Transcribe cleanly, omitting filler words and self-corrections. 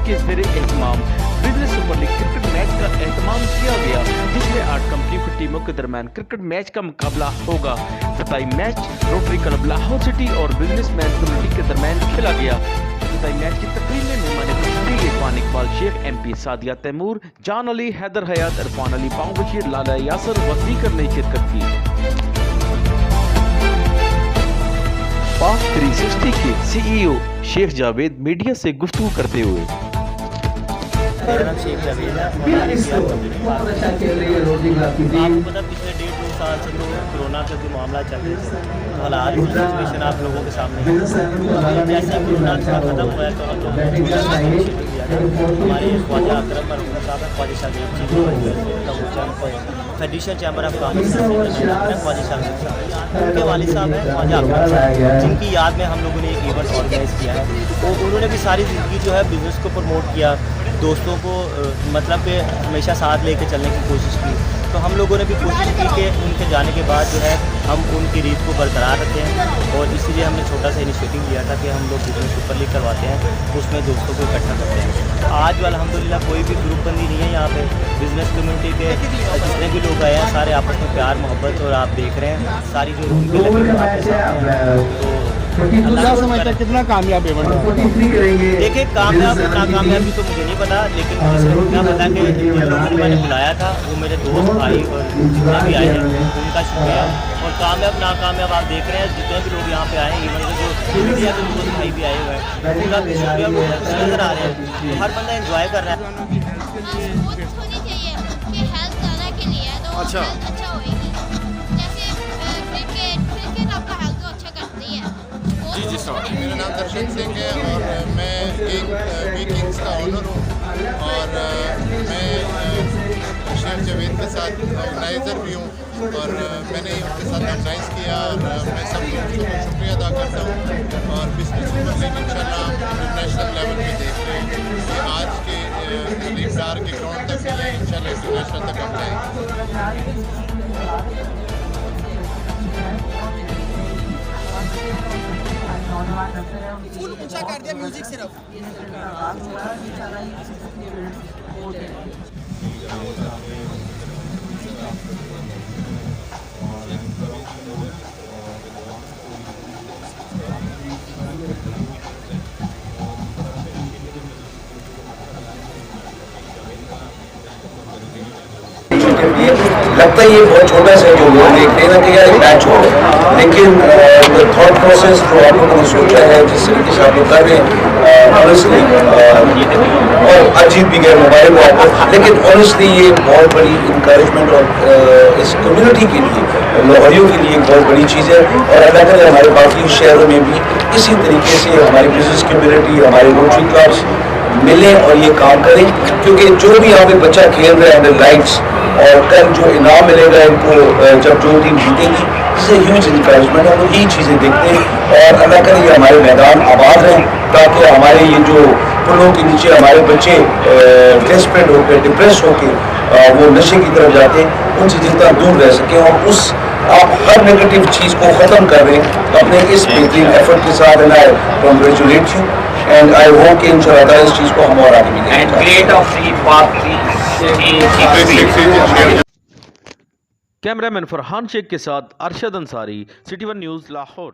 के ज़ेरे एहतमाम business super league cricket match का एहतमाम किया गया, जिसमें 8 कंपनी की टीमों के दरमियान क्रिकेट मैच का मुकाबला होगा। इफ्तिताई match rotary club Lahore city और बिजनेसमैन कम्युनिटी के दरमियान खेला गया। इफ्तिताई मैच की तकरीब में मेहमान खुशबू इरफान इकबाल शेख, MP सादिया तैमूर, जान अली, हैदर हयात, इरफान अली, पाऊ बशीर, लाला यासर व दीगर ने शिरकत की। पाक 360 के CEO शेख जावेद मीडिया से गुफ्तगू करते हुए मेरा नाम शेख जावेद है। आपको पता पिछले 1.5-2 साल से तो कोरोना का जो मामला चल रहा है, हालात सिचुएशन आप लोगों के सामने है। जैसे कोरोना थोड़ा खत्म हुआ है तो हम लोग हमारे ख्वाजा अकरम मरहूम साहब है, Khwaja Shah federation chamber of commerce Khwaja Shah उनके वालिद साहब हैं ख्वाजा अकरम साहब, जिनकी याद में हम लोगों ने एक इवेंट ऑर्गेनाइज़ किया है। तो उन्होंने भी सारी ज़िंदगी जो है बिज़नेस को प्रमोट किया, दोस्तों को मतलब कि हमेशा साथ लेके चलने की कोशिश की। तो हम लोगों ने भी कोशिश की कि उनके जाने के बाद जो है हम उनकी रीत को बरकरार रखें, और इसीलिए हमने छोटा सा इनिशिएटिव लिया था कि हम लोग बिजनेस सुपर लीग करवाते हैं, उसमें दोस्तों को इकट्ठा करते हैं। आज अल्हम्दुलिल्लाह कोई भी ग्रुप बंदी नहीं है यहाँ पे। बिज़नेस कम्युनिटी के जितने भी लोग आए हैं सारे आपस में प्यार मोहब्बत, और आप देख रहे हैं सारी जो अल्लाह समझता है कितना कामयाब इवेंट है। देखिए कामयाब नाकामयाबी तो मुझे नहीं पता, लेकिन मुझे इतना पता कि जिन लोगों को मैंने बुलाया था वो मेरे दोस्त भाई और जितने भी आए हैं उनका शुक्रिया। और कामयाब नाकामयाब आप देख रहे हैं जितने भी लोग यहाँ पे आए हैं, इवन जो मीडिया के दोस्त भाई भी आए हुए हैं उनका भी शुक्रिया नजर आ रहे हैं। तो हर बंदा एंजॉय कर रहा है। अच्छा जी सर, मेरा नाम दर्शन सिंह है और मैं एक वीकिंग्स का ऑनर हूँ, और मैं शेख जावेद के साथ ऑर्गेनाइज़र भी हूँ, और मैंने उनके साथ ऑर्गेनाइज़ किया। और मैं सब लोगों को शुक्रिया अदा करता हूँ। और बिजनेस सुपर लीग इंशाल्लाह इंटरनेशनल लेवल पे देख रहे हैं कि आज के लीडार के ग्राउंड तक मिले, इंशाल्लाह इंटरनेशनल तक हम जाएंगे। फुल ऊंचा कर दिया म्यूजिक सिर्फ। लगता है ये बहुत छोटा सा जो लोग देखते हैं ना कि यार मैच हो, लेकिन थॉट प्रोसेस जो आप लोगों ने सोचा है जिस तरीके से आप लोग कर रहे हैं ऑनेस्टली, और अजीब भी गए मोबाइल में आपको, लेकिन ऑनेस्टली ये बहुत बड़ी इंकरेजमेंट और इस कम्युनिटी के लिए, लाहौरियों के लिए बहुत बड़ी चीज़ है। और अल्लाह करे हमारे बाकी शहरों में भी इसी तरीके से हमारी बिजनेस कम्युनिटी, हमारे रोटरी क्लब्स मिलें और ये काम करें, क्योंकि जो भी यहाँ पे बच्चा खेल रहा है अंडर लाइट्स, और कल जो इनाम मिलेगा इनको जब जो टीम जीतेगी, इससे ह्यूज इंकरेजमेंट है। तो यही चीज़ें देखते हैं और अल्लाह करे ये हमारे मैदान आबाद रहें, ताकि हमारे ये जो पुलों के नीचे हमारे बच्चे डेस्परेट होकर डिप्रेस होकर वो नशे की तरफ जाते हैं, उनसे जितना दूर रह सकें। और उस आप हर नेगेटिव चीज़ को ख़त्म कर रहे हैं अपने इस बेहतरीन एफर्ट के साथ, and I congratulate you and I hope कि इंशाल्लाह इस चीज़ को हम और आगे मिलेंगे। कैमरामैन फरहान शेख के साथ अरशद अंसारी, सिटी 1 न्यूज़ लाहौर।